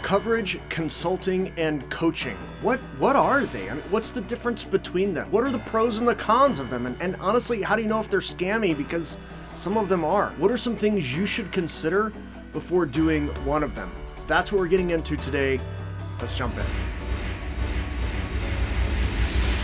Coverage, consulting, and coaching. What are they? I mean, what's the difference between them? What are the pros and the cons of them? And honestly, how do you know if they're scammy? Because some of them are. What are some things you should consider before doing one of them? That's what we're getting into today. Let's jump in.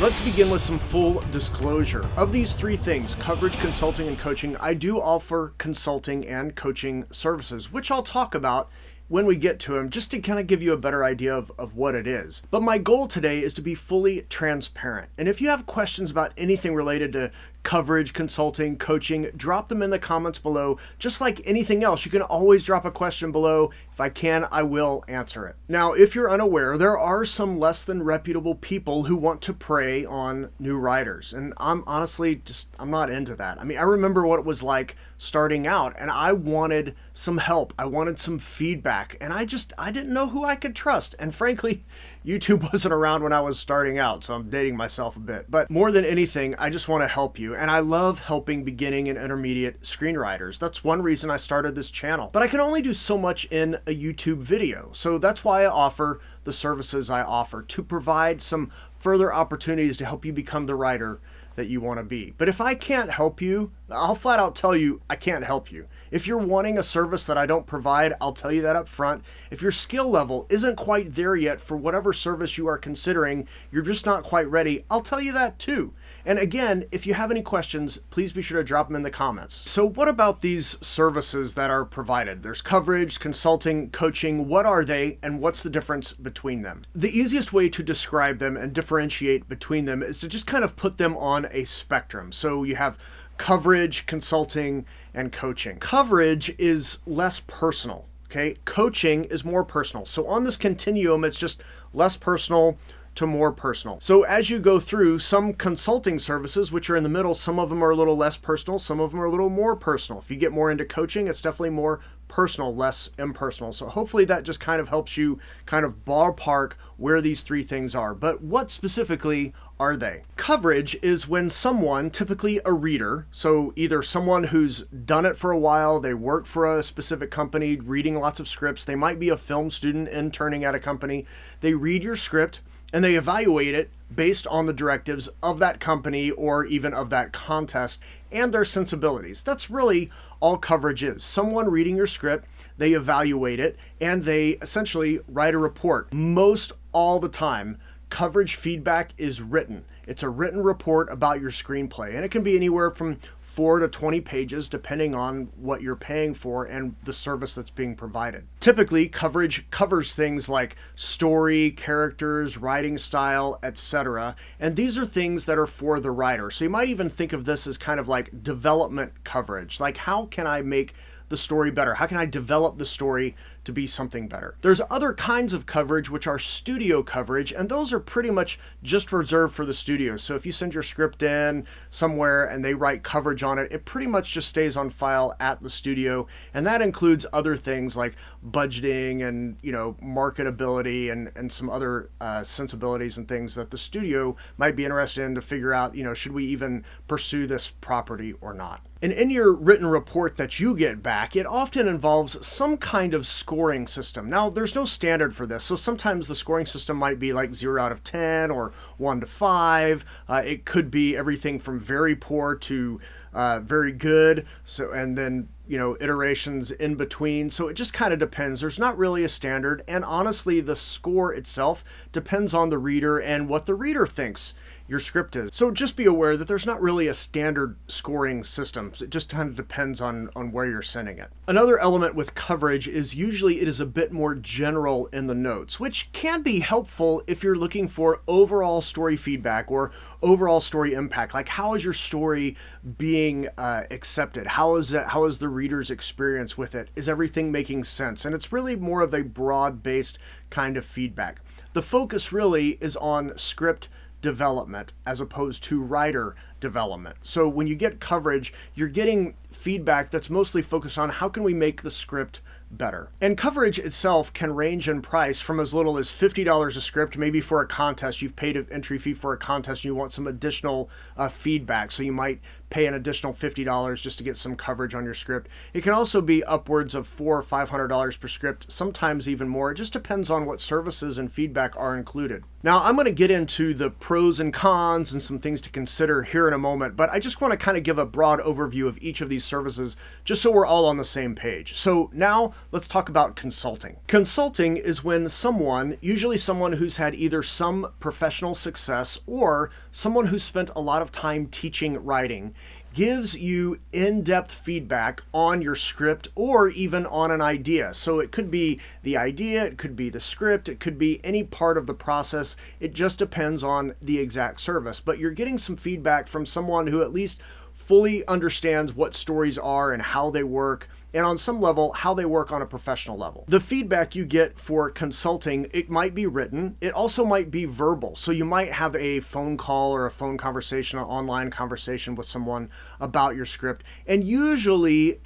Let's begin with some full disclosure. Of these three things, coverage, consulting, and coaching, I do offer consulting and coaching services, which I'll talk about when we get to them, just to kind of give you a better idea of what it is. But my goal today is to be fully transparent. And if you have questions about anything related to coverage, consulting, coaching, drop them in the comments below. Just like anything else, you can always drop a question below. If I can, I will answer it. Now, if you're unaware, there are some less than reputable people who want to prey on new writers. And I'm honestly I'm not into that. I mean, I remember what it was like starting out, and I wanted some help. I wanted some feedback, and I didn't know who I could trust. And frankly, YouTube wasn't around when I was starting out, so I'm dating myself a bit. But more than anything, I just want to help you. And I love helping beginning and intermediate screenwriters. That's one reason I started this channel. But I can only do so much in a YouTube video. So that's why I offer the services I offer, to provide some further opportunities to help you become the writer that you want to be. But if I can't help you, I'll flat out tell you I can't help you. If you're wanting a service that I don't provide, I'll tell you that up front. If your skill level isn't quite there yet for whatever service you are considering, you're just not quite ready, I'll tell you that too. And again, if you have any questions, please be sure to drop them in the comments. So what about these services that are provided? There's coverage, consulting, coaching. What are they, and what's the difference between them? The easiest way to describe them and differentiate between them is to just kind of put them on a spectrum. So you have coverage, consulting, and coaching. Coverage is less personal, okay? Coaching is more personal. So on this continuum, it's just less personal to more personal. So as you go through some consulting services, which are in the middle, some of them are a little less personal, some of them are a little more personal. If you get more into coaching, it's definitely more personal, less impersonal. So hopefully that just kind of helps you kind of ballpark where these three things are. But what specifically are they? Coverage is when someone, typically a reader, so either someone who's done it for a while, they work for a specific company, reading lots of scripts, they might be a film student interning at a company, they read your script, and they evaluate it based on the directives of that company or even of that contest and their sensibilities. That's really all coverage is. Someone reading your script, they evaluate it, and they essentially write a report. Most all the time, coverage feedback is written. It's a written report about your screenplay, and it can be anywhere from 4 to 20 pages depending on what you're paying for and the service that's being provided. Typically, coverage covers things like story, characters, writing style, etc. And these are things that are for the writer. So you might even think of this as kind of like development coverage. Like, how can I make the story better? How can I develop the story to be something better? There's other kinds of coverage, which are studio coverage, and those are pretty much just reserved for the studio. So if you send your script in somewhere and they write coverage on it, it pretty much just stays on file at the studio. And that includes other things like budgeting and, marketability and some other sensibilities and things that the studio might be interested in to figure out, should we even pursue this property or not? And in your written report that you get back, it often involves some kind of scoring system. Now, there's no standard for this, so sometimes the scoring system might be like 0 out of 10 or 1 to 5. It could be everything from very poor to very good. So, and then iterations in between. So it just kind of depends. There's not really a standard, and honestly, the score itself depends on the reader and what the reader thinks your script is. So just be aware that there's not really a standard scoring system. It just kind of depends on where you're sending it. Another element with coverage is usually it is a bit more general in the notes, which can be helpful if you're looking for overall story feedback or overall story impact. Like, how is your story being accepted? How is the reader's experience with it? Is everything making sense? And it's really more of a broad-based kind of feedback. The focus really is on script development as opposed to writer development. So when you get coverage, you're getting feedback that's mostly focused on how can we make the script better. And coverage itself can range in price from as little as $50 a script, maybe for a contest. You've paid an entry fee for a contest and you want some additional feedback. So you might pay an additional $50 just to get some coverage on your script. It can also be upwards of $400 or $500 per script, sometimes even more. It just depends on what services and feedback are included. Now, I'm going to get into the pros and cons and some things to consider here in a moment, but I just want to kind of give a broad overview of each of these services just so we're all on the same page. So now let's talk about consulting. Consulting is when someone, usually someone who's had either some professional success or someone who's spent a lot of time teaching writing, gives you in-depth feedback on your script or even on an idea. So it could be the idea, it could be the script, it could be any part of the process. It just depends on the exact service. But you're getting some feedback from someone who at least fully understands what stories are and how they work, and on some level, how they work on a professional level. The feedback you get for consulting, it might be written, it also might be verbal. So you might have a phone call or a phone conversation, an online conversation with someone about your script. And usually,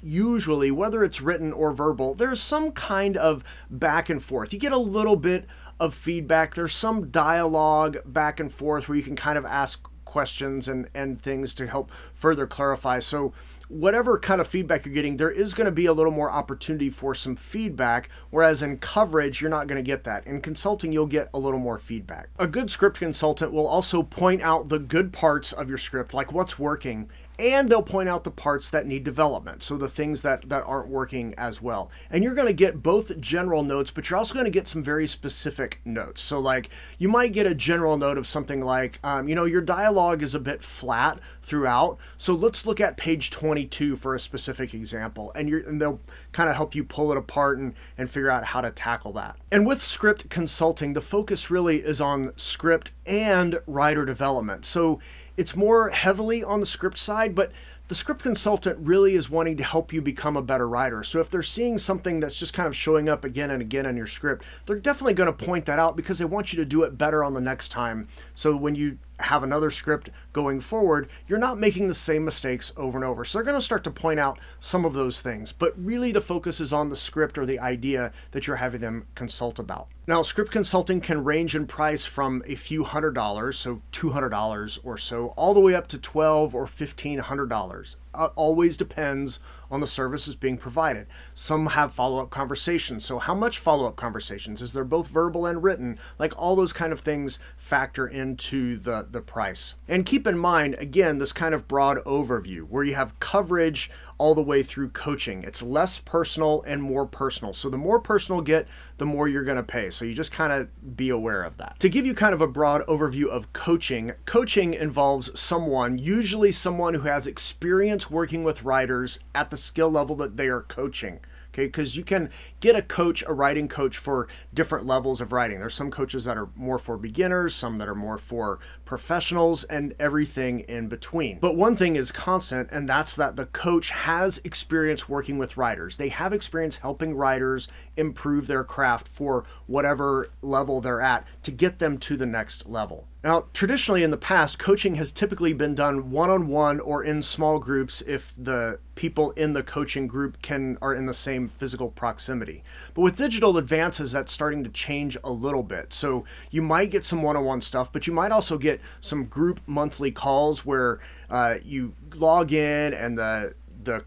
whether it's written or verbal, there's some kind of back and forth. You get a little bit of feedback. There's some dialogue back and forth where you can kind of ask questions and things to help further clarify. So whatever kind of feedback you're getting, there is going to be a little more opportunity for some feedback, whereas in coverage, you're not going to get that. In consulting, you'll get a little more feedback. A good script consultant will also point out the good parts of your script, like what's working, and they'll point out the parts that need development, so the things that aren't working as well. And you're going to get both general notes, but you're also going to get some very specific notes. So like you might get a general note of something like, your dialogue is a bit flat throughout, so let's look at page 22 for a specific example, and they'll kind of help you pull it apart and figure out how to tackle that. And with script consulting, the focus really is on script and writer development. So it's more heavily on the script side, but the script consultant really is wanting to help you become a better writer. So if they're seeing something that's just kind of showing up again and again in your script, they're definitely going to point that out because they want you to do it better on the next time. So when you have another script going forward, you're not making the same mistakes over and over. So they're going to start to point out some of those things, but really the focus is on the script or the idea that you're having them consult about. Now, script consulting can range in price from a few $100s, so $200 or so, all the way up to $1,200 or $1,500. Always depends on the services being provided. Some have follow-up conversations. So how much follow-up conversations? Is there both verbal and written? Like all those kind of things factor into the price. And keep in mind, again, this kind of broad overview where you have coverage all the way through coaching. It's less personal and more personal. So the more personal get, the more you're going to pay. So you just kind of be aware of that. To give you kind of a broad overview of coaching, coaching involves usually someone who has experience working with writers at the skill level that they are coaching. Okay, because you can get a writing coach for different levels of writing. There's some coaches that are more for beginners, some that are more for professionals, and everything in between. But one thing is constant, and that's that the coach has experience working with writers. They have experience helping writers improve their craft for whatever level they're at to get them to the next level. Now, traditionally in the past, coaching has typically been done one-on-one or in small groups if the people in the coaching group are in the same physical proximity. But with digital advances, that's starting to change a little bit. So you might get some one-on-one stuff, but you might also get some group monthly calls where you log in and the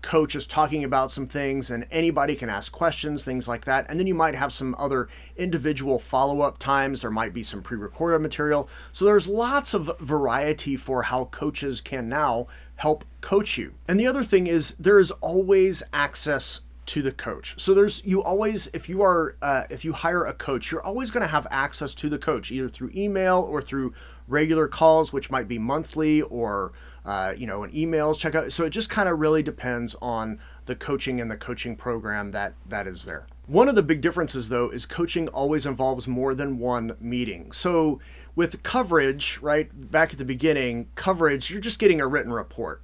coach is talking about some things and anybody can ask questions, things like that. And then you might have some other individual follow-up times. There might be some pre-recorded material. So there's lots of variety for how coaches can now help coach you. And the other thing is there is always access to the coach. So if you hire a coach, you're always going to have access to the coach, either through email or through regular calls, which might be monthly or an emails checkout. So it just kind of really depends on the coaching and the coaching program that is there. One of the big differences, though, is coaching always involves more than one meeting. So with coverage, right, back at the beginning, coverage, you're just getting a written report.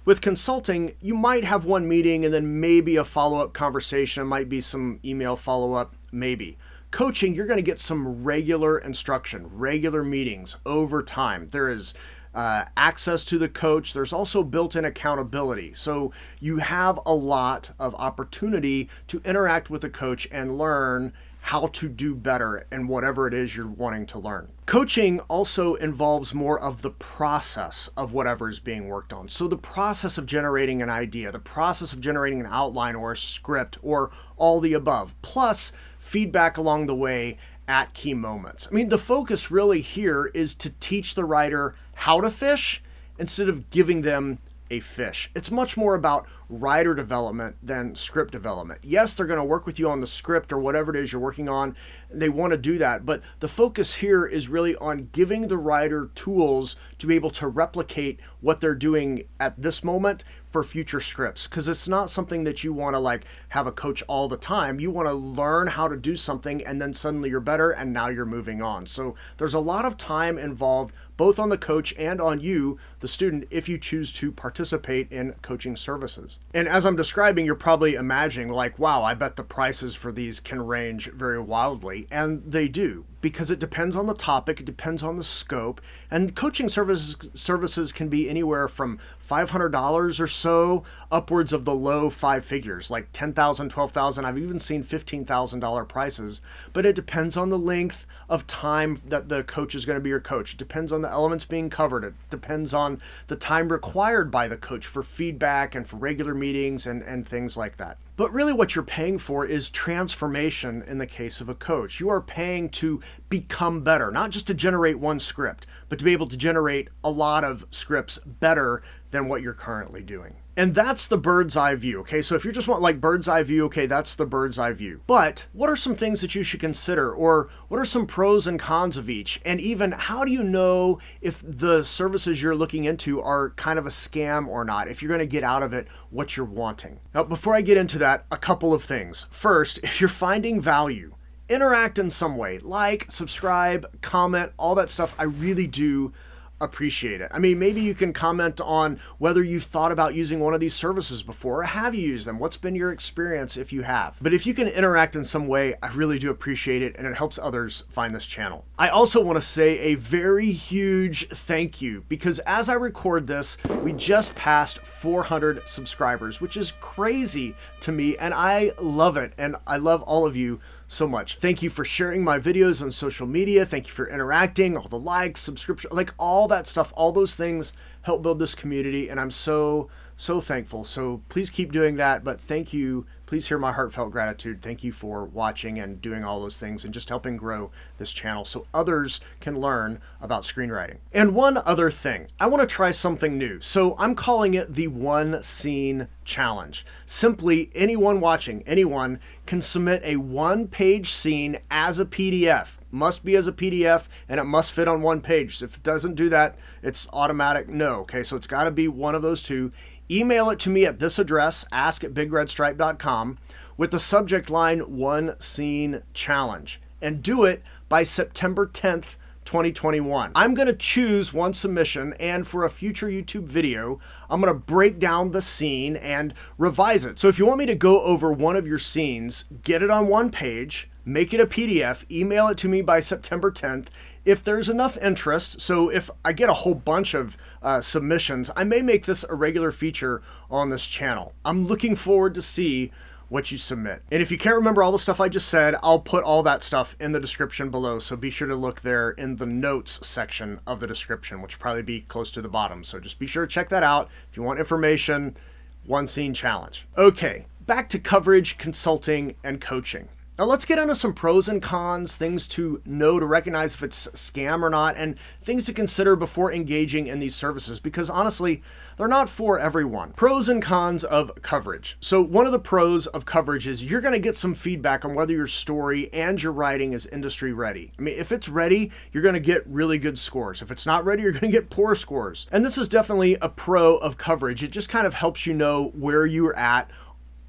With consulting, you might have one meeting and then maybe a follow-up conversation, might be some email follow-up, maybe. Coaching, you're going to get some regular instruction, regular meetings over time. There is access to the coach. There's also built-in accountability. So you have a lot of opportunity to interact with the coach and learn how to do better in whatever it is you're wanting to learn. Coaching also involves more of the process of whatever is being worked on. So the process of generating an idea, the process of generating an outline or a script or all the above, plus feedback along the way at key moments. I mean, the focus really here is to teach the writer how to fish instead of giving them a fish. It's much more about writer development than script development. Yes, they're going to work with you on the script or whatever it is you're working on. They want to do that, but the focus here is really on giving the writer tools to be able to replicate what they're doing at this moment for future scripts, because it's not something that you want to like have a coach all the time. You want to learn how to do something and then suddenly you're better and now you're moving on. So there's a lot of time involved both on the coach and on you, the student, if you choose to participate in coaching services. And as I'm describing, you're probably imagining like, wow, I bet the prices for these can range very wildly. And they do, because it depends on the topic, it depends on the scope, and coaching services can be anywhere from $500 or so upwards of the low five figures, like $10,000, $12,000. I've even seen $15,000 prices, but it depends on the length of time that the coach is going to be your coach. It depends on the elements being covered. It depends on the time required by the coach for feedback and for regular meetings and things like that. But really what you're paying for is transformation in the case of a coach. You are paying to become better, not just to generate one script, but to be able to generate a lot of scripts better than what you're currently doing. And that's the bird's eye view, okay? So if you just want like bird's eye view, okay, that's the bird's eye view. But what are some things that you should consider, or what are some pros and cons of each? And even how do you know if the services you're looking into are kind of a scam or not, if you're going to get out of it what you're wanting? Now, before I get into that, a couple of things. First, if you're finding value, interact in some way, like, subscribe, comment, all that stuff. I really do appreciate it. I mean, maybe you can comment on whether you've thought about using one of these services before, or have you used them? What's been your experience if you have? But if you can interact in some way, I really do appreciate it, and it helps others find this channel. I also want to say a very huge thank you, because as I record this, we just passed 400 subscribers, which is crazy to me, and I love it, and I love all of you so much. Thank you for sharing my videos on social media. Thank you for interacting, all the likes, subscription, like all that stuff. All those things help build this community, and I'm so thankful. So please keep doing that, but thank you. Please hear my heartfelt gratitude. Thank you for watching and doing all those things and just helping grow this channel so others can learn about screenwriting. And one other thing, I want to try something new. So I'm calling it the One Scene Challenge. Simply, anyone watching, anyone can submit a one-page scene as a PDF. Must be as a PDF, and it must fit on one page. If it doesn't do that, it's automatic no. Okay, so it's got to be one of those two. Email it to me at this address, ask@bigredstripe.com, with the subject line One Scene Challenge, and do it by September 10th, 2021. I'm going to choose one submission, and for a future YouTube video, I'm going to break down the scene and revise it. So if you want me to go over one of your scenes, get it on one page, make it a PDF, email it to me by September 10th. If there's enough interest, so if I get a whole bunch of submissions, I may make this a regular feature on this channel. I'm looking forward to see what you submit. And if you can't remember all the stuff I just said, I'll put all that stuff in the description below, so be sure to look there in the notes section of the description, which will probably be close to the bottom. So just be sure to check that out if you want information. One Scene Challenge. Okay, back to coverage, consulting, and coaching. Now let's get into some pros and cons, things to know to recognize if it's a scam or not, and things to consider before engaging in these services, because honestly, they're not for everyone. Pros and cons of coverage. So one of the pros of coverage is you're going to get some feedback on whether your story and your writing is industry ready. I mean, if it's ready, you're going to get really good scores. If it's not ready, you're going to get poor scores. And this is definitely a pro of coverage. It just kind of helps you know where you're at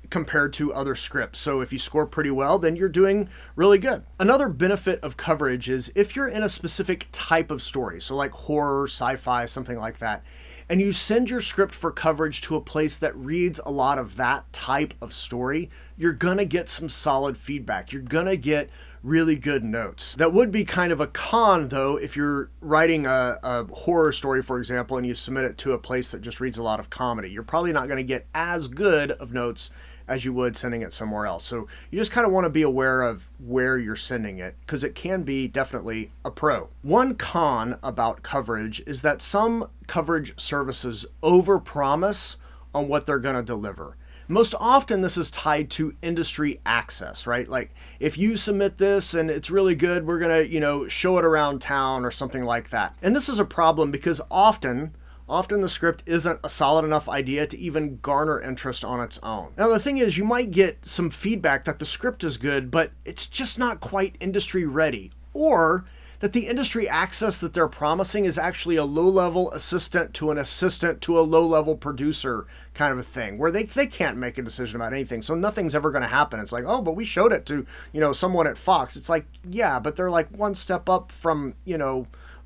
compared to other scripts. So if you score pretty well, then you're doing really good. Another benefit of coverage is if you're in a specific type of story, so like horror, sci-fi, something like that, and you send your script for coverage to a place that reads a lot of that type of story, you're gonna get some solid feedback. You're gonna get really good notes. That would be kind of a con, though, if you're writing a horror story, for example, and you submit it to a place that just reads a lot of comedy. You're probably not going to get as good of notes as you would sending it somewhere else. So you just kind of want to be aware of where you're sending it, because it can be definitely a pro. One con about coverage is that some coverage services overpromise on what they're going to deliver. Most often this is tied to industry access, right? Like if you submit this and it's really good, we're going to, show it around town or something like that. And this is a problem because often the script isn't a solid enough idea to even garner interest on its own. Now, the thing is, you might get some feedback that the script is good, but it's just not quite industry ready, or that the industry access that they're promising is actually a low-level assistant to a low-level producer kind of a thing, where they can't make a decision about anything, so nothing's ever going to happen. It's like, oh, but we showed it to, someone at Fox. It's like, yeah, but they're like one step up from,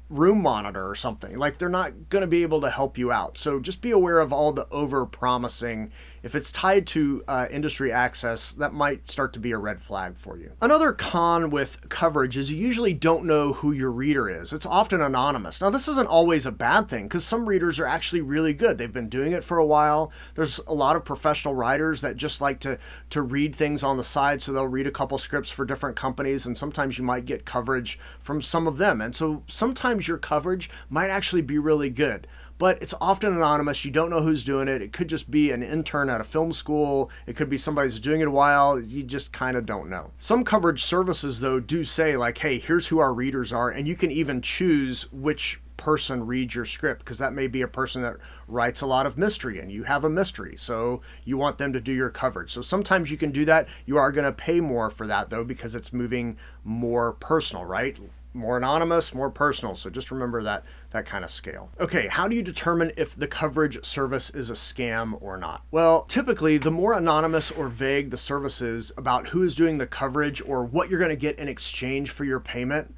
Room Monitor or something. Like, they're not going to be able to help you out. So just be aware of all the over promising. If it's tied to industry access, that might start to be a red flag for you. Another con with coverage is you usually don't know who your reader is. It's often anonymous. Now, this isn't always a bad thing, because some readers are actually really good. They've been doing it for a while. There's a lot of professional writers that just like to read things on the side, so they'll read a couple scripts for different companies, and sometimes you might get coverage from some of them. And so sometimes your coverage might actually be really good, but it's often anonymous. You don't know who's doing it. It could just be an intern at a film school. It could be somebody who's doing it a while. You just kind of don't know. Some coverage services, though, do say like, hey, here's who our readers are, and you can even choose which person reads your script, because that may be a person that writes a lot of mystery and you have a mystery, so you want them to do your coverage. So sometimes you can do that. You are going to pay more for that, though, because it's moving more personal, right? More anonymous, more personal. So just remember that kind of scale. Okay, how do you determine if the coverage service is a scam or not? Well, typically, the more anonymous or vague the service is about who is doing the coverage or what you're going to get in exchange for your payment,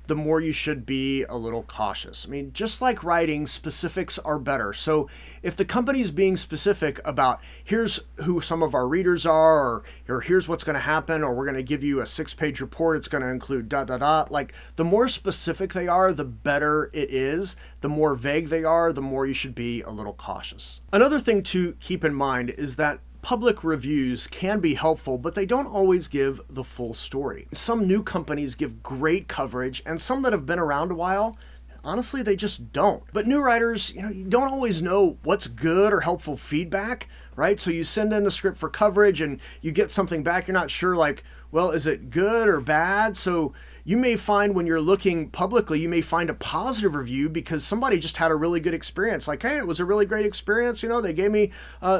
the more you should be a little cautious. I mean, just like writing, specifics are better. So if the company's being specific about here's who some of our readers are, or here's what's going to happen, or we're going to give you a 6-page report, it's going to include ... like the more specific they are, the better it is. The more vague they are, the more you should be a little cautious. Another thing to keep in mind is that public reviews can be helpful, but they don't always give the full story. Some new companies give great coverage, and some that have been around a while, honestly, they just don't. But new writers, you don't always know what's good or helpful feedback, right? So you send in a script for coverage and you get something back. You're not sure, like, well, is it good or bad? So you may find when you're looking publicly, you may find a positive review because somebody just had a really good experience. Like, hey, it was a really great experience. They gave me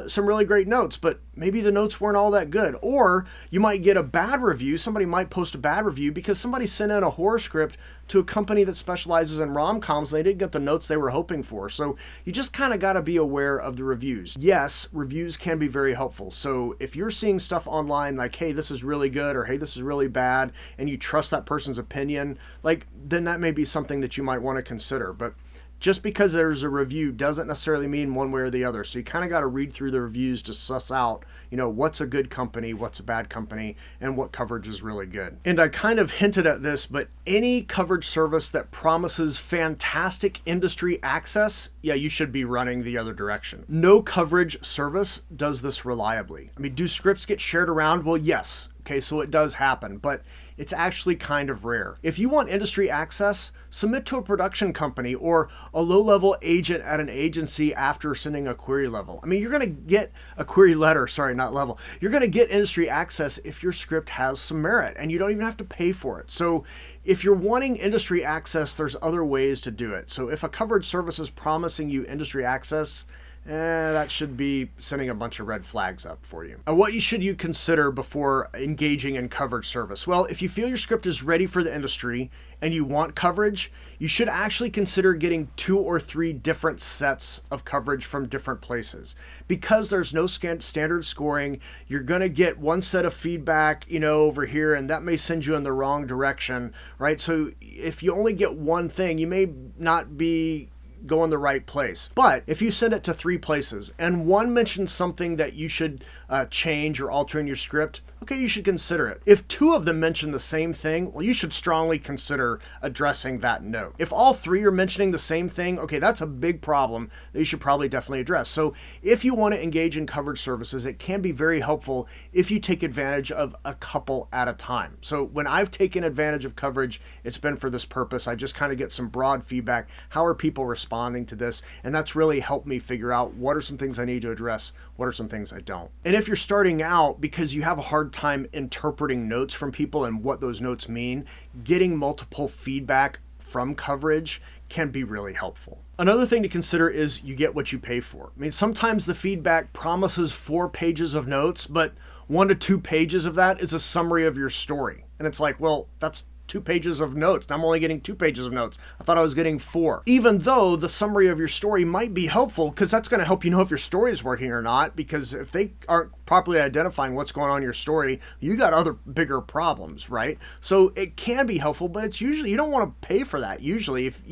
some really great notes, but maybe the notes weren't all that good. Or you might get a bad review. Somebody might post a bad review because somebody sent in a horror script to a company that specializes in rom-coms. They didn't get the notes they were hoping for. So you just kind of got to be aware of the reviews. Yes, reviews can be very helpful. So if you're seeing stuff online like, hey, this is really good, or hey, this is really bad, and you trust that person's opinion, then that may be something that you might want to consider. But just because there's a review doesn't necessarily mean one way or the other. So you kind of got to read through the reviews to suss out, what's a good company, what's a bad company, and what coverage is really good. And I kind of hinted at this, but any coverage service that promises fantastic industry access, yeah, you should be running the other direction. No coverage service does this reliably. I mean, do scripts get shared around? Well, yes. Okay, so it does happen, but it's actually kind of rare. If you want industry access, submit to a production company or a low-level agent at an agency after sending a query level. I mean, you're going to get a query letter, sorry, not level. You're going to get industry access if your script has some merit, and you don't even have to pay for it. So if you're wanting industry access, there's other ways to do it. So if a coverage service is promising you industry access, that should be sending a bunch of red flags up for you. What should you consider before engaging in coverage service? Well, if you feel your script is ready for the industry and you want coverage, you should actually consider getting 2 or 3 different sets of coverage from different places. Because there's no standard scoring, you're going to get one set of feedback, over here, and that may send you in the wrong direction, right? So if you only get one thing, you may not be go in the right place. But if you send it to 3 places and one mentions something that you should change or altering your script, okay, you should consider it. If two of them mention the same thing, well, you should strongly consider addressing that note. If all three are mentioning the same thing, okay, that's a big problem that you should probably definitely address. So if you want to engage in coverage services, it can be very helpful if you take advantage of a couple at a time. So when I've taken advantage of coverage, it's been for this purpose. I just kind of get some broad feedback. How are people responding to this? And that's really helped me figure out what are some things I need to address, what are some things I don't. And if you're starting out because you have a hard time interpreting notes from people and what those notes mean, getting multiple feedback from coverage can be really helpful. Another thing to consider is you get what you pay for. I mean, sometimes the feedback promises 4 pages of notes, but 1 to 2 pages of that is a summary of your story. And it's like, well, that's 2 pages of notes. I'm only getting 2 pages of notes. I thought I was getting 4. Even though the summary of your story might be helpful, because that's going to help you know if your story is working or not, because if they aren't properly identifying what's going on in your story, you got other bigger problems, right? So it can be helpful, but it's usually, you don't want to pay for that. Usually, if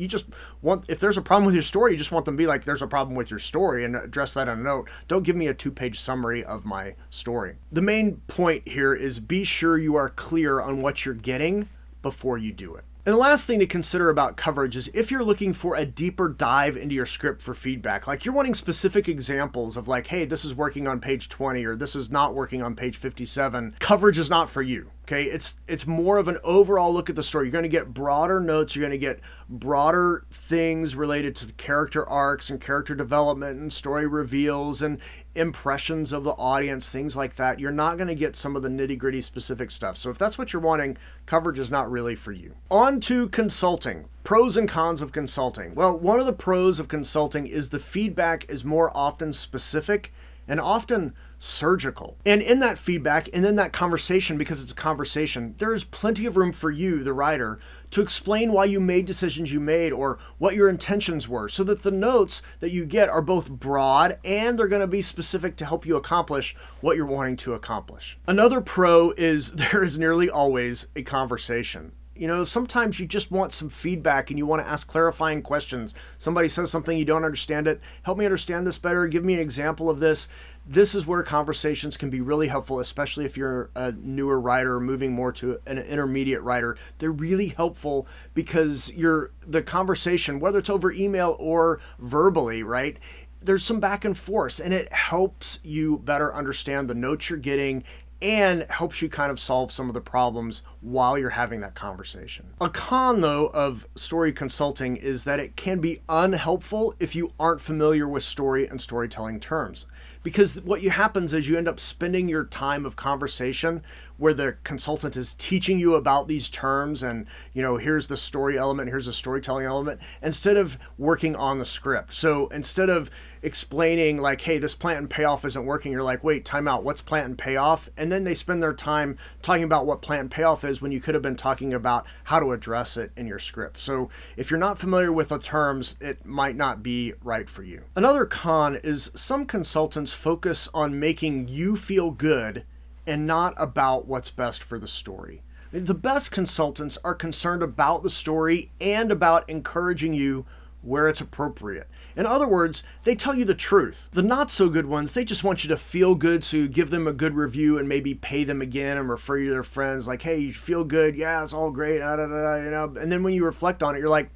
there's a problem with your story, you just want them to be like, there's a problem with your story and address that on a note. Don't give me a 2-page summary of my story. The main point here is be sure you are clear on what you're getting before you do it. And the last thing to consider about coverage is if you're looking for a deeper dive into your script for feedback, like you're wanting specific examples of like, hey, this is working on page 20 or this is not working on page 57, coverage is not for you. Okay, it's more of an overall look at the story. You're going to get broader notes. You're going to get broader things related to character arcs and character development and story reveals and impressions of the audience, things like that. You're not going to get some of the nitty-gritty specific stuff. So if that's what you're wanting, coverage is not really for you. On to consulting. Pros and cons of consulting. Well, one of the pros of consulting is the feedback is more often specific and often surgical. And in that feedback and in that conversation, because it's a conversation, there is plenty of room for you, the writer, to explain why you made decisions you made or what your intentions were, so that the notes that you get are both broad and they're going to be specific to help you accomplish what you're wanting to accomplish. Another pro is there is nearly always a conversation. You know, sometimes you just want some feedback and you want to ask clarifying questions. Somebody says something, you don't understand it. Help me understand this better. Give me an example of this. This is where conversations can be really helpful, especially if you're a newer writer or moving more to an intermediate writer. They're really helpful because the conversation, whether it's over email or verbally, right? There's some back and forth and it helps you better understand the notes you're getting and helps you kind of solve some of the problems while you're having that conversation. A con, though, of story consulting is that it can be unhelpful if you aren't familiar with story and storytelling terms. Because what happens is you end up spending your time of conversation where the consultant is teaching you about these terms and, you know, here's the story element, here's the storytelling element, instead of working on the script. So instead of explaining like, hey, this plant and payoff isn't working, you're like, wait, time out, what's plant and payoff? And then they spend their time talking about what plant and payoff is when you could have been talking about how to address it in your script. So if you're not familiar with the terms, it might not be right for you. Another con is some consultants focus on making you feel good and not about what's best for the story. The best consultants are concerned about the story and about encouraging you where it's appropriate. In other words, they tell you the truth. The not so good ones, they just want you to feel good, so you give them a good review and maybe pay them again and refer you to their friends like, hey, you feel good, yeah, it's all great, you know. And then when you reflect on it, you're like,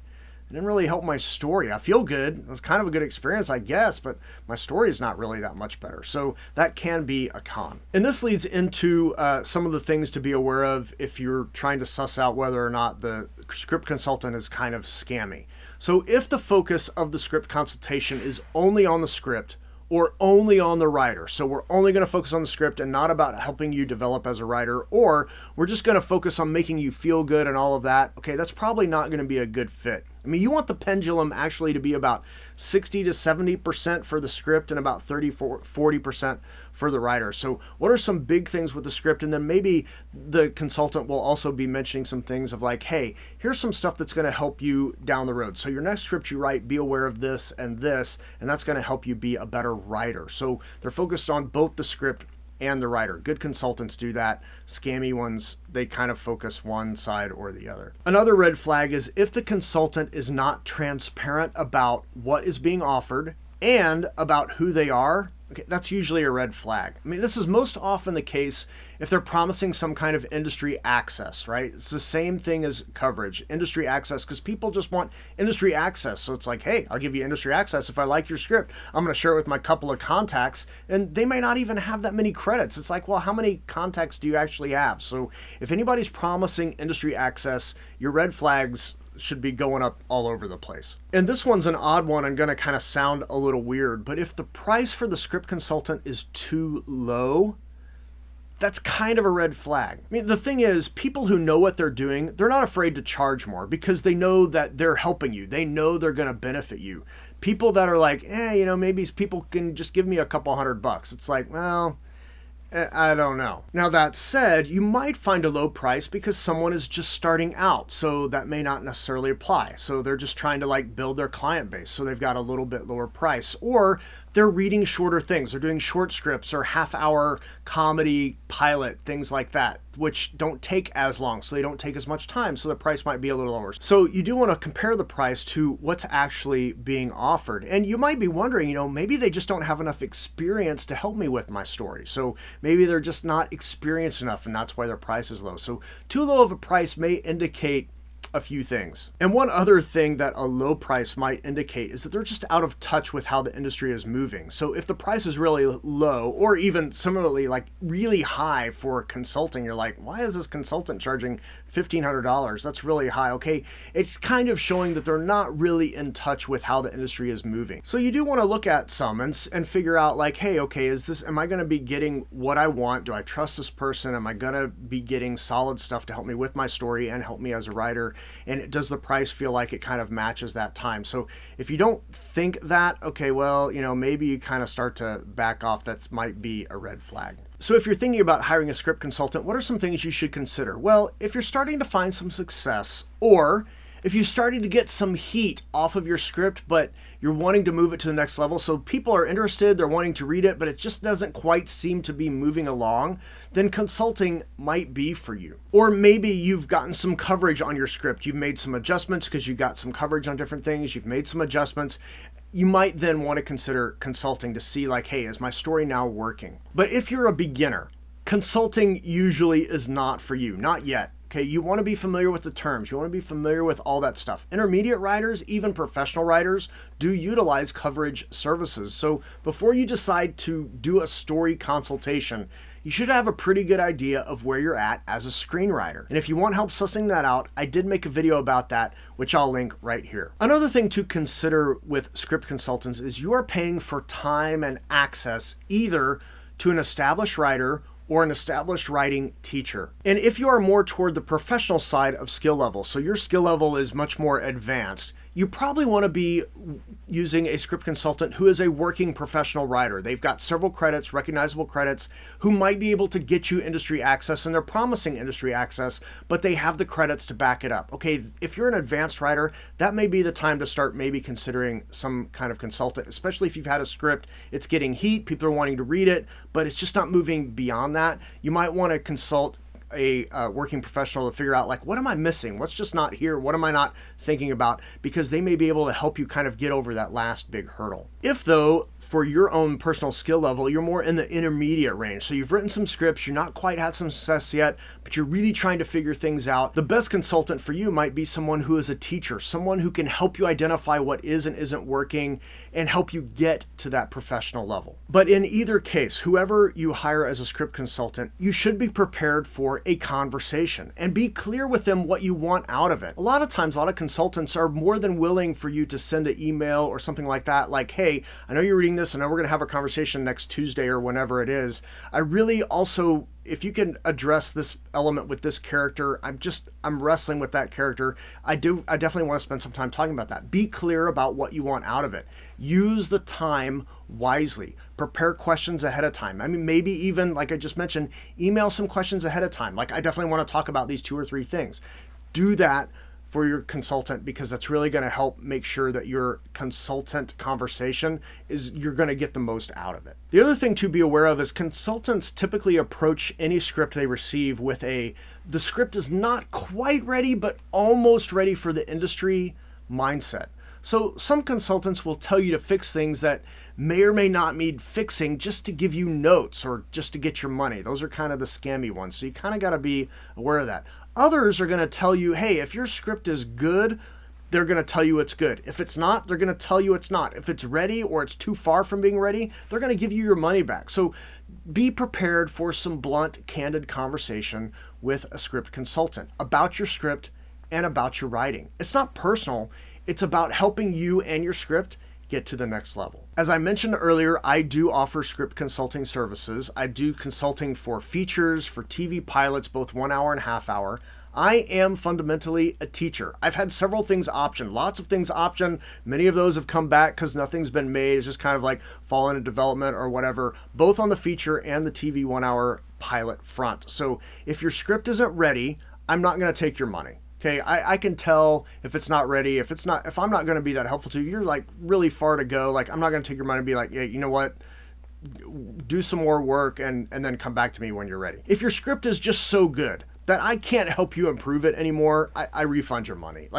it didn't really help my story. I feel good. It was kind of a good experience, I guess, but my story is not really that much better. So that can be a con. And this leads into some of the things to be aware of if you're trying to suss out whether or not the script consultant is kind of scammy. So if the focus of the script consultation is only on the script or only on the writer, so we're only going to focus on the script and not about helping you develop as a writer, or we're just going to focus on making you feel good and all of that, okay, that's probably not going to be a good fit. I mean, you want the pendulum actually to be about 60 to 70% for the script and about 40% for the writer. So what are some big things with the script? And then maybe the consultant will also be mentioning some things of like, hey, here's some stuff that's going to help you down the road. So your next script you write, be aware of this, and that's going to help you be a better writer. So they're focused on both the script and the writer. Good consultants do that. Scammy ones, they kind of focus one side or the other. Another red flag is if the consultant is not transparent about what is being offered and about who they are. Okay, that's usually a red flag. I mean, this is most often the case if they're promising some kind of industry access, right? It's the same thing as coverage, industry access, because people just want industry access. So it's like, hey, I'll give you industry access. If I like your script, I'm going to share it with my couple of contacts, and they may not even have that many credits. It's like, well, how many contacts do you actually have? So if anybody's promising industry access, your red flags should be going up all over the place. And this one's an odd one and going to kind of sound a little weird, but if the price for the script consultant is too low, that's kind of a red flag. I mean, the thing is, people who know what they're doing, they're not afraid to charge more because they know that they're helping you. They know they're going to benefit you. People that are like, maybe people can just give me a couple $100. It's like, well, I don't know. Now that said, you might find a low price because someone is just starting out, so that may not necessarily apply. So they're just trying to build their client base, so they've got a little bit lower price. Or they're reading shorter things. They're doing short scripts or half-hour comedy pilot, things like that, which don't take as long, so they don't take as much time, so the price might be a little lower. So you do want to compare the price to what's actually being offered. And you might be wondering, maybe they just don't have enough experience to help me with my story. So maybe they're just not experienced enough, and that's why their price is low. So too low of a price may indicate a few things. And one other thing that a low price might indicate is that they're just out of touch with how the industry is moving. So if the price is really low, or even similarly really high for consulting, you're like, why is this consultant charging $1,500? That's really high. Okay, it's kind of showing that they're not really in touch with how the industry is moving. So you do want to look at some and figure out hey, okay, am I going to be getting what I want? Do I trust this person? Am I going to be getting solid stuff to help me with my story and help me as a writer? And does the price feel like it kind of matches that time? So if you don't think that, okay, well, maybe you kind of start to back off. That might be a red flag. So if you're thinking about hiring a script consultant, what are some things you should consider? Well, if you're starting to find some success, or if you're starting to get some heat off of your script, but you're wanting to move it to the next level, so people are interested, they're wanting to read it, but it just doesn't quite seem to be moving along, then consulting might be for you. Or maybe you've gotten some coverage on your script. You've made some adjustments because you got some coverage on different things. You've made some adjustments. You might then want to consider consulting to see hey, is my story now working? But if you're a beginner, consulting usually is not for you, not yet. Okay, you want to be familiar with the terms. You want to be familiar with all that stuff. Intermediate writers, even professional writers, do utilize coverage services. So before you decide to do a story consultation, you should have a pretty good idea of where you're at as a screenwriter. And if you want help sussing that out, I did make a video about that, which I'll link right here. Another thing to consider with script consultants is you are paying for time and access either to an established writer or an established writing teacher. And if you are more toward the professional side of skill level, so your skill level is much more advanced, you probably want to be using a script consultant who is a working professional writer. They've got several credits, recognizable credits, who might be able to get you industry access, and they're promising industry access, but they have the credits to back it up. Okay, if you're an advanced writer, that may be the time to start maybe considering some kind of consultant, especially if you've had a script, it's getting heat, people are wanting to read it, but it's just not moving beyond that. You might want to consult a working professional to figure out what am I missing? What's just not here? What am I not thinking about? Because they may be able to help you kind of get over that last big hurdle. If though, for your own personal skill level, you're more in the intermediate range. So you've written some scripts, you're not quite had some success yet, but you're really trying to figure things out. The best consultant for you might be someone who is a teacher, someone who can help you identify what is and isn't working and help you get to that professional level. But in either case, whoever you hire as a script consultant, you should be prepared for a conversation and be clear with them what you want out of it. A lot of times, a lot of consultants are more than willing for you to send an email or something like that, hey, I know you're reading this, I know we're going to have a conversation next Tuesday or whenever it is. I really also, if you can address this element with this character, I'm wrestling with that character. I definitely want to spend some time talking about that. Be clear about what you want out of it. Use the time wisely. Prepare questions ahead of time. I mean, maybe even, like I just mentioned, email some questions ahead of time. I definitely want to talk about these 2 or 3 things. Do that for your consultant, because that's really going to help make sure that your consultant conversation you're going to get the most out of it. The other thing to be aware of is consultants typically approach any script they receive with the script is not quite ready, but almost ready for the industry mindset. So some consultants will tell you to fix things that may or may not need fixing just to give you notes or just to get your money. Those are kind of the scammy ones. So you kind of got to be aware of that. Others are going to tell you, hey, if your script is good, they're going to tell you it's good. If it's not, they're going to tell you it's not. If it's ready or it's too far from being ready, they're going to give you your money back. So be prepared for some blunt, candid conversation with a script consultant about your script and about your writing. It's not personal. It's about helping you and your script get to the next level. As I mentioned earlier, I do offer script consulting services. I do consulting for features, for TV pilots, both 1 hour and half hour. I am fundamentally a teacher. I've had several things optioned, lots of things optioned. Many of those have come back because nothing's been made. It's just kind of like fallen in development or whatever, both on the feature and the TV 1 hour pilot front. So if your script isn't ready, I'm not going to take your money. Okay, I can tell if it's not ready, if I'm not going to be that helpful to you, you're like really far to go. Like, I'm not going to take your money and be like, yeah, you know what? Do some more work and then come back to me when you're ready. If your script is just so good that I can't help you improve it anymore, I refund your money.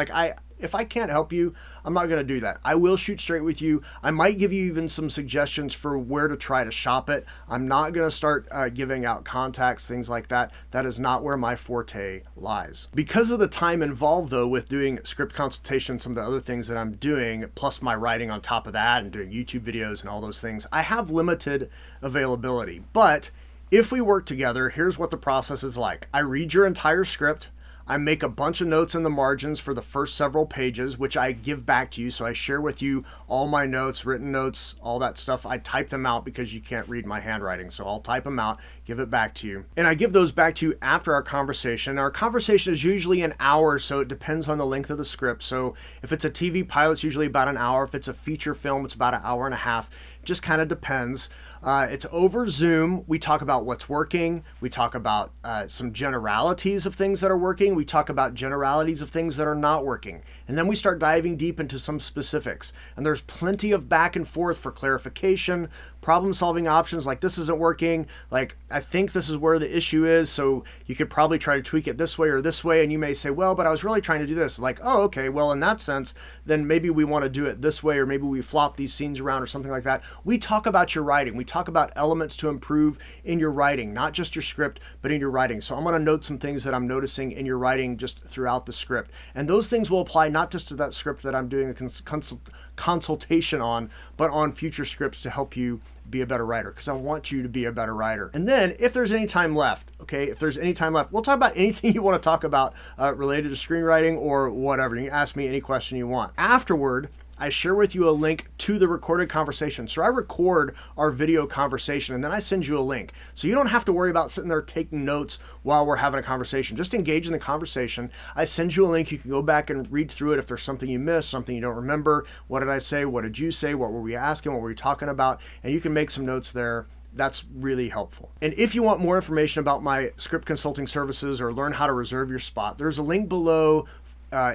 If I can't help you, I'm not going to do that. I will shoot straight with you. I might give you even some suggestions for where to try to shop it. I'm not going to start giving out contacts, things like that. That is not where my forte lies. Because of the time involved, though, with doing script consultation, some of the other things that I'm doing, plus my writing on top of that and doing YouTube videos and all those things, I have limited availability. But if we work together, here's what the process is like. I read your entire script. I make a bunch of notes in the margins for the first several pages, which I give back to you. So I share with you all my notes, written notes, all that stuff. I type them out because you can't read my handwriting. So I'll type them out, give it back to you. And I give those back to you after our conversation. Our conversation is usually an hour, so it depends on the length of the script. So if it's a TV pilot, it's usually about an hour. If it's a feature film, it's about an hour and a half. It just kind of depends. It's over Zoom. We talk about what's working. We talk about some generalities of things that are working. We talk about generalities of things that are not working. And then we start diving deep into some specifics. And there's plenty of back and forth for clarification, problem-solving options, like this isn't working, like I think this is where the issue is, so you could probably try to tweak it this way or this way, and you may say, well, but I was really trying to do this. Like, oh, okay, well, in that sense, then maybe we want to do it this way, or maybe we flop these scenes around or something like that. We talk about your writing. We talk about elements to improve in your writing, not just your script, but in your writing. So I'm going to note some things that I'm noticing in your writing just throughout the script. And those things will apply not just to that script that I'm doing the consultation on, but on future scripts to help you be a better writer, because I want you to be a better writer. And then if there's any time left, we'll talk about anything you want to talk about related to screenwriting or whatever. You can ask me any question you want. Afterward, I share with you a link to the recorded conversation. So I record our video conversation and then I send you a link. So you don't have to worry about sitting there taking notes while we're having a conversation. Just engage in the conversation. I send you a link. You can go back and read through it if there's something you missed, something you don't remember. What did I say? What did you say? What were we asking? What were we talking about? And you can make some notes there. That's really helpful. And if you want more information about my script consulting services or learn how to reserve your spot, there's a link below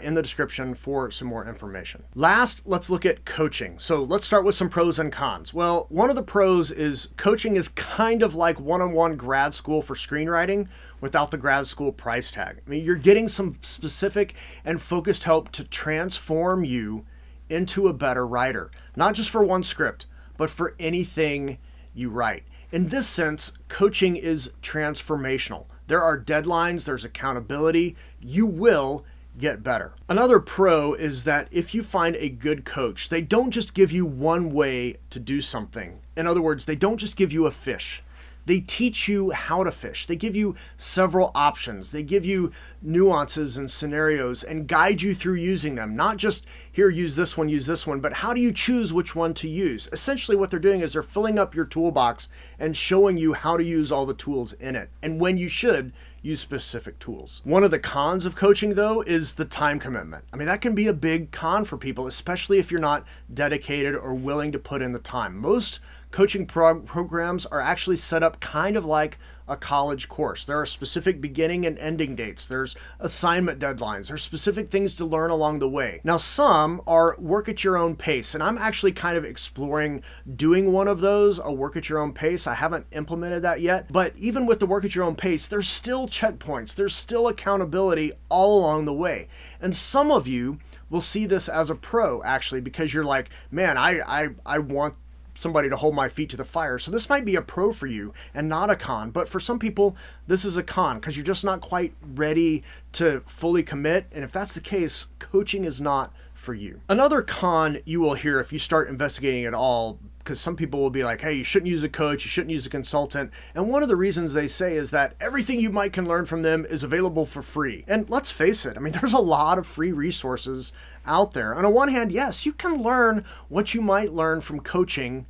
in the description for some more information. Last, let's look at coaching. So let's start with some pros and cons. Well, one of the pros is coaching is kind of like one-on-one grad school for screenwriting without the grad school price tag. I mean, you're getting some specific and focused help to transform you into a better writer, not just for one script, but for anything you write. In this sense, coaching is transformational. There are deadlines, there's accountability. You will get better. Another pro is that if you find a good coach, they don't just give you one way to do something. In other words, they don't just give you a fish. They teach you how to fish. They give you several options. They give you nuances and scenarios and guide you through using them. Not just, here, use this one, but how do you choose which one to use? Essentially what they're doing is they're filling up your toolbox and showing you how to use all the tools in it and when you should use specific tools. One of the cons of coaching, though, is the time commitment. I mean, that can be a big con for people, especially if you're not dedicated or willing to put in the time. Most coaching programs are actually set up kind of like a college course. There are specific beginning and ending dates. There's assignment deadlines. There's specific things to learn along the way. Now, some are work at your own pace, and I'm actually kind of exploring doing one of those, a work at your own pace. I haven't implemented that yet, but even with the work at your own pace, there's still checkpoints. There's still accountability all along the way. And some of you will see this as a pro, actually, because you're like, man, I want somebody to hold my feet to the fire. So this might be a pro for you and not a con. But for some people, this is a con because you're just not quite ready to fully commit. And if that's the case, coaching is not for you. Another con you will hear if you start investigating at all, because some people will be like, hey, you shouldn't use a coach, you shouldn't use a consultant. And one of the reasons they say is that everything you can learn from them is available for free. And let's face it, I mean, there's a lot of free resources out there. On the one hand, yes, you can learn what you might learn from coaching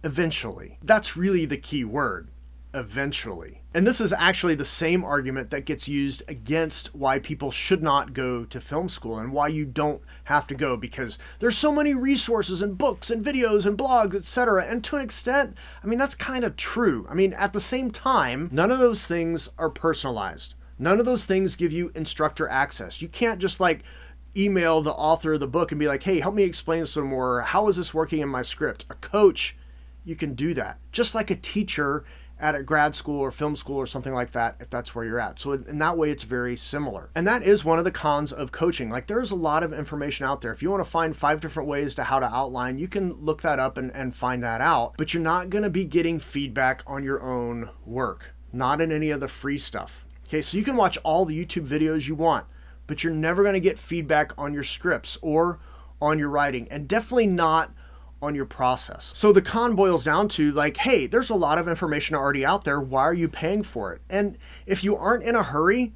eventually. That's really the key word, eventually. And this is actually the same argument that gets used against why people should not go to film school and why you don't have to go, because there's so many resources and books and videos and blogs, etc. And to an extent, I mean, that's kind of true. I mean, at the same time, none of those things are personalized. None of those things give you instructor access. You can't just like email the author of the book and be like, hey, help me explain this some more. How is this working in my script? A coach, you can do that. Just like a teacher at a grad school or film school or something like that, if that's where you're at. So in that way, it's very similar. And that is one of the cons of coaching. Like, there's a lot of information out there. If you want to find 5 different ways to how to outline, you can look that up and find that out. But you're not going to be getting feedback on your own work, not in any of the free stuff. Okay, so you can watch all the YouTube videos you want, but you're never going to get feedback on your scripts or on your writing, and definitely not on your process. So the con boils down to like, hey, there's a lot of information already out there. Why are you paying for it? And if you aren't in a hurry,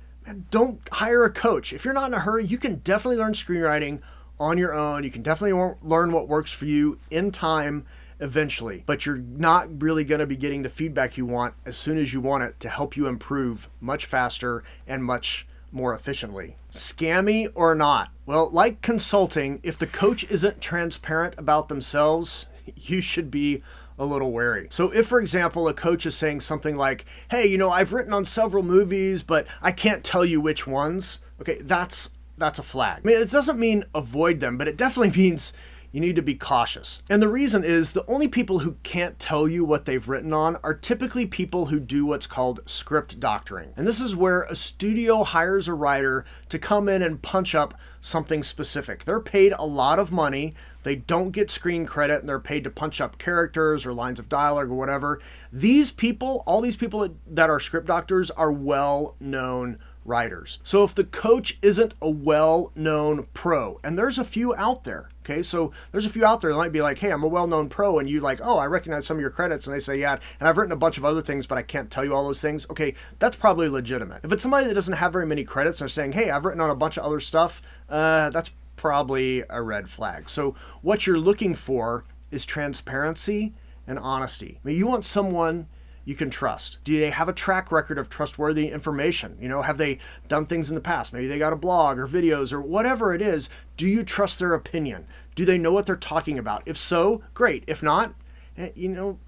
don't hire a coach. If you're not in a hurry, you can definitely learn screenwriting on your own. You can definitely learn what works for you in time eventually, but you're not really going to be getting the feedback you want as soon as you want it to help you improve much faster and much more efficiently. Scammy or not? Well, like consulting, if the coach isn't transparent about themselves, you should be a little wary. So if, for example, a coach is saying something like, hey, I've written on several movies, but I can't tell you which ones. Okay, that's a flag. I mean, it doesn't mean avoid them, but it definitely means you need to be cautious. And the reason is the only people who can't tell you what they've written on are typically people who do what's called script doctoring. And this is where a studio hires a writer to come in and punch up something specific. They're paid a lot of money. They don't get screen credit, and they're paid to punch up characters or lines of dialogue or whatever. These people, all these people that are script doctors, are well-known writers. So if the coach isn't a well-known pro, and there's a few out there, okay, so there's a few out there that might be like, hey, I'm a well-known pro, and you like, oh, I recognize some of your credits, and they say, yeah, and I've written a bunch of other things, but I can't tell you all those things. Okay, that's probably legitimate. If it's somebody that doesn't have very many credits and are saying, hey, I've written on a bunch of other stuff, that's probably a red flag. So what you're looking for is transparency and honesty. I mean, you want someone you can trust. Do they have a track record of trustworthy information? Have they done things in the past? Maybe they got a blog or videos or whatever it is. Do you trust their opinion? Do they know what they're talking about? If so, great. If not,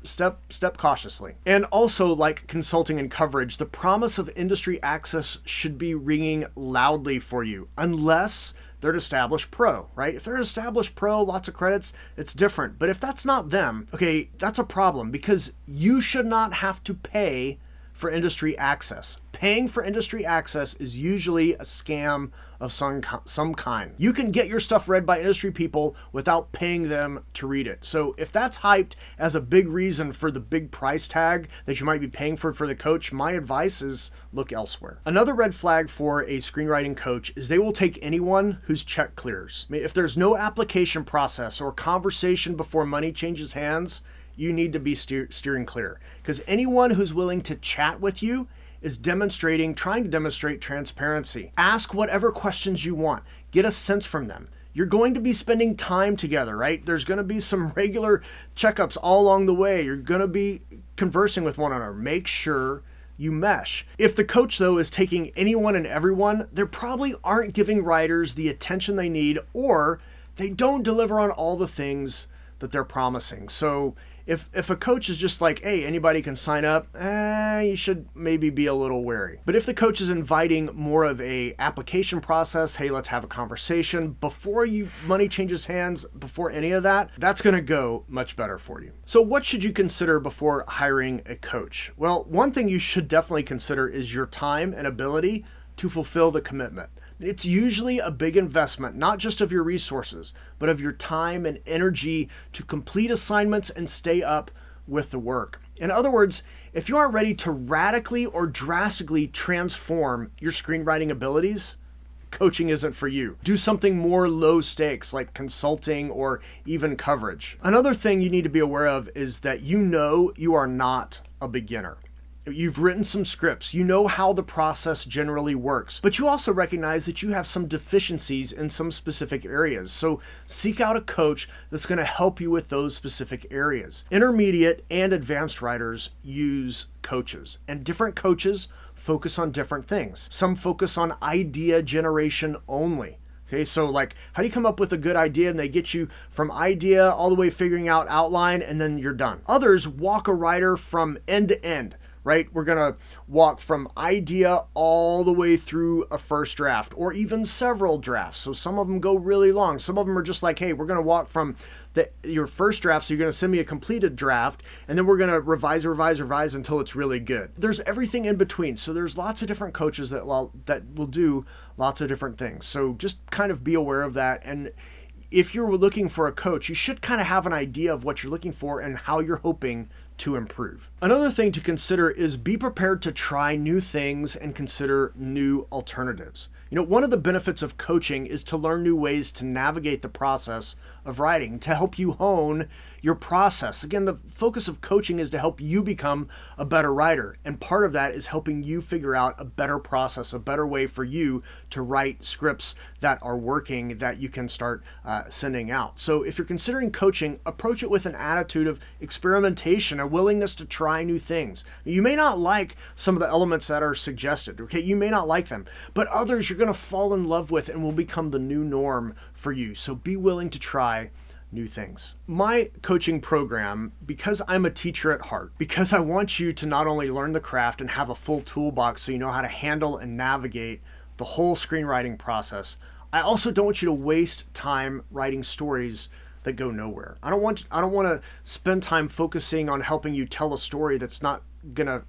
step cautiously. And also, like consulting and coverage, the promise of industry access should be ringing loudly for you, unless they're an established pro, right? If they're an established pro, lots of credits, it's different. But if that's not them, okay, that's a problem, because you should not have to pay for industry access. Paying for industry access is usually a scam of some kind. You can get your stuff read by industry people without paying them to read it. So if that's hyped as a big reason for the big price tag that you might be paying for the coach, my advice is look elsewhere. Another red flag for a screenwriting coach is they will take anyone whose check clears. I mean, if there's no application process or conversation before money changes hands, you need to be steering clear, because anyone who's willing to chat with you is trying to demonstrate transparency. Ask whatever questions you want. Get a sense from them. You're going to be spending time together, right? There's going to be some regular checkups all along the way. You're going to be conversing with one another. Make sure you mesh. If the coach, though, is taking anyone and everyone, they probably aren't giving writers the attention they need, or they don't deliver on all the things that they're promising. So if a coach is just like, hey, anybody can sign up, you should maybe be a little wary. But if the coach is inviting more of a application process, hey, let's have a conversation before money changes hands, before any of that, that's going to go much better for you. So what should you consider before hiring a coach? Well, one thing you should definitely consider is your time and ability to fulfill the commitment. It's usually a big investment, not just of your resources, but of your time and energy to complete assignments and stay up with the work. In other words, if you aren't ready to radically or drastically transform your screenwriting abilities, coaching isn't for you. Do something more low stakes like consulting or even coverage. Another thing you need to be aware of is that you are not a beginner. You've written some scripts, you know how the process generally works, but you also recognize that you have some deficiencies in some specific areas. So seek out a coach that's going to help you with those specific areas. Intermediate and advanced writers use coaches, and different coaches focus on different things. Some focus on idea generation only. Okay, so like, how do you come up with a good idea? And they get you from idea all the way figuring out outline, and then you're done. Others walk a writer from end to end. Right? We're going to walk from idea all the way through a first draft or even several drafts. So some of them go really long. Some of them are just like, hey, we're going to walk from your first draft. So you're going to send me a completed draft and then we're going to revise until it's really good. There's everything in between. So there's lots of different coaches that will do lots of different things. So just kind of be aware of that. And if you're looking for a coach, you should kind of have an idea of what you're looking for and how you're hoping to improve. Another thing to consider is be prepared to try new things and consider new alternatives. One of the benefits of coaching is to learn new ways to navigate the process of writing, to help you hone your process. Again, the focus of coaching is to help you become a better writer. And part of that is helping you figure out a better process, a better way for you to write scripts that are working, that you can start sending out. So if you're considering coaching, approach it with an attitude of experimentation, a willingness to try new things. You may not like some of the elements that are suggested, okay? You may not like them, but others you're going to fall in love with and will become the new norm for you. So be willing to try new things. My coaching program, because I'm a teacher at heart, because I want you to not only learn the craft and have a full toolbox so you know how to handle and navigate the whole screenwriting process, I also don't want you to waste time writing stories that go nowhere. I don't want to spend time focusing on helping you tell a story that's not going to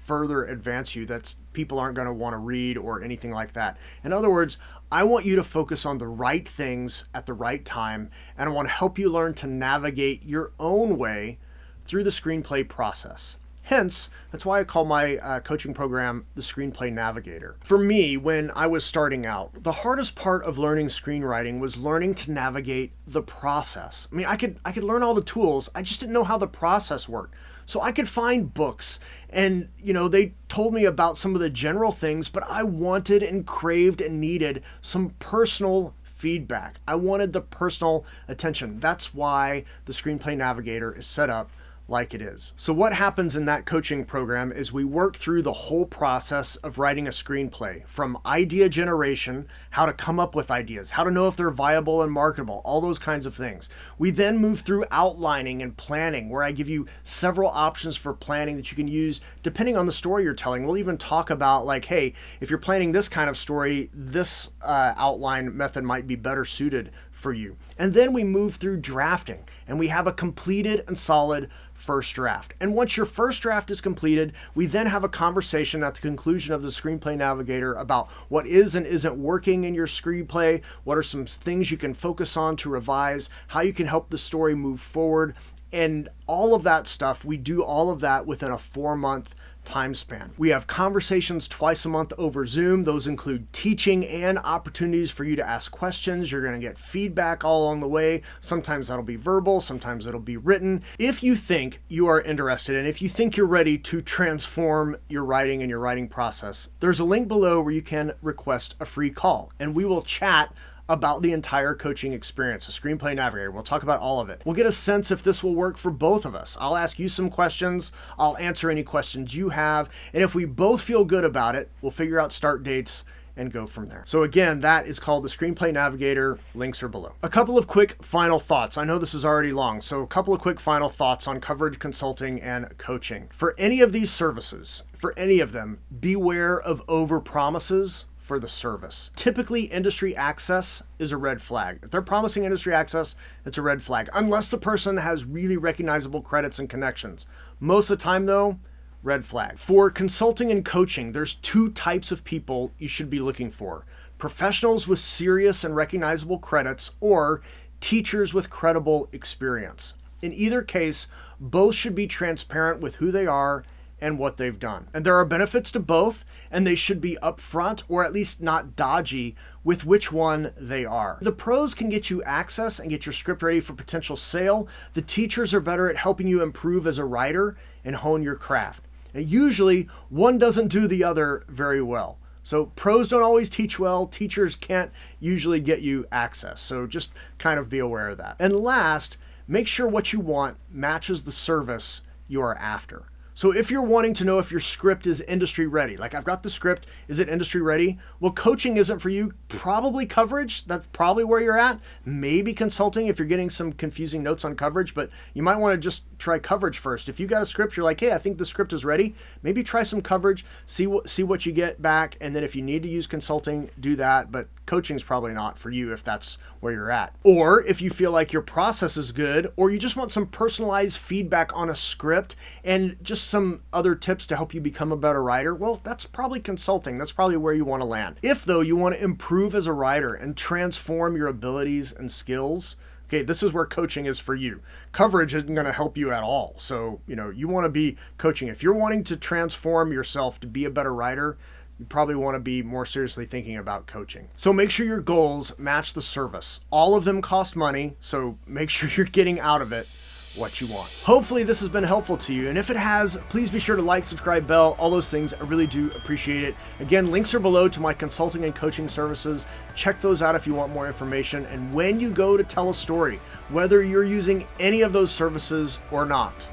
further advance you, that people aren't going to want to read or anything like that. In other words, I want you to focus on the right things at the right time, and I want to help you learn to navigate your own way through the screenplay process. Hence, that's why I call my coaching program the Screenplay Navigator. For me, when I was starting out, the hardest part of learning screenwriting was learning to navigate the process. I mean, I could learn all the tools, I just didn't know how the process worked. So I could find books and, they told me about some of the general things, but I wanted and craved and needed some personal feedback. I wanted the personal attention. That's why the Screenplay Navigator is set up like it is. So what happens in that coaching program is we work through the whole process of writing a screenplay, from idea generation, how to come up with ideas, how to know if they're viable and marketable, all those kinds of things. We then move through outlining and planning, where I give you several options for planning that you can use depending on the story you're telling. We'll even talk about like, hey, if you're planning this kind of story, this outline method might be better suited for you. And then we move through drafting, and we have a completed and solid first draft. And once your first draft is completed, we then have a conversation at the conclusion of the Screenplay Navigator about what is and isn't working in your screenplay, what are some things you can focus on to revise, how you can help the story move forward, and all of that stuff. We do all of that within a 4-month time span. We have conversations twice a month over Zoom. Those include teaching and opportunities for you to ask questions. You're going to get feedback all along the way. Sometimes that'll be verbal, sometimes it'll be written. If you think you are interested and if you think you're ready to transform your writing and your writing process, there's a link below where you can request a free call, and we will chat about the entire coaching experience, the Screenplay Navigator. We'll talk about all of it. We'll get a sense if this will work for both of us. I'll ask you some questions, I'll answer any questions you have, and if we both feel good about it, we'll figure out start dates and go from there. So again, that is called the Screenplay Navigator. Links are below. A couple of quick final thoughts. I know this is already long, so a couple of quick final thoughts on coverage, consulting, and coaching. For any of these services, for any of them, beware of over-promises for the service. Typically, industry access is a red flag. If they're promising industry access, it's a red flag, unless the person has really recognizable credits and connections. Most of the time though, red flag. For consulting and coaching, there's 2 types of people you should be looking for: professionals with serious and recognizable credits, or teachers with credible experience. In either case, both should be transparent with who they are and what they've done. And there are benefits to both, and they should be upfront or at least not dodgy with which one they are. The pros can get you access and get your script ready for potential sale. The teachers are better at helping you improve as a writer and hone your craft. And usually, one doesn't do the other very well. So pros don't always teach well. Teachers can't usually get you access. So just kind of be aware of that. And last, make sure what you want matches the service you are after. So if you're wanting to know if your script is industry ready, like I've got the script, is it industry ready? Well, coaching isn't for you. Probably coverage, that's probably where you're at. Maybe consulting if you're getting some confusing notes on coverage, but you might want to just try coverage first. If you got a script, you're like, hey, I think the script is ready. Maybe try some coverage, see what you get back, and then if you need to use consulting, do that. But coaching is probably not for you if that's where you're at. Or if you feel like your process is good, or you just want some personalized feedback on a script and just some other tips to help you become a better writer, well, that's probably consulting. That's probably where you want to land. If though you want to improve as a writer and transform your abilities and skills, okay, this is where coaching is for you. Coverage isn't going to help you at all. So, you want to be coaching. If you're wanting to transform yourself to be a better writer, you probably want to be more seriously thinking about coaching. So make sure your goals match the service. All of them cost money, so make sure you're getting out of it what you want. Hopefully this has been helpful to you, and if it has, please be sure to like, subscribe, bell, all those things. I really do appreciate it. Again, links are below to my consulting and coaching services. Check those out if you want more information. And when you go to tell a story, whether you're using any of those services or not,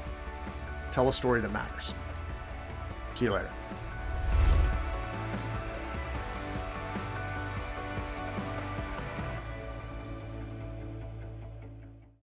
tell a story that matters. See you later.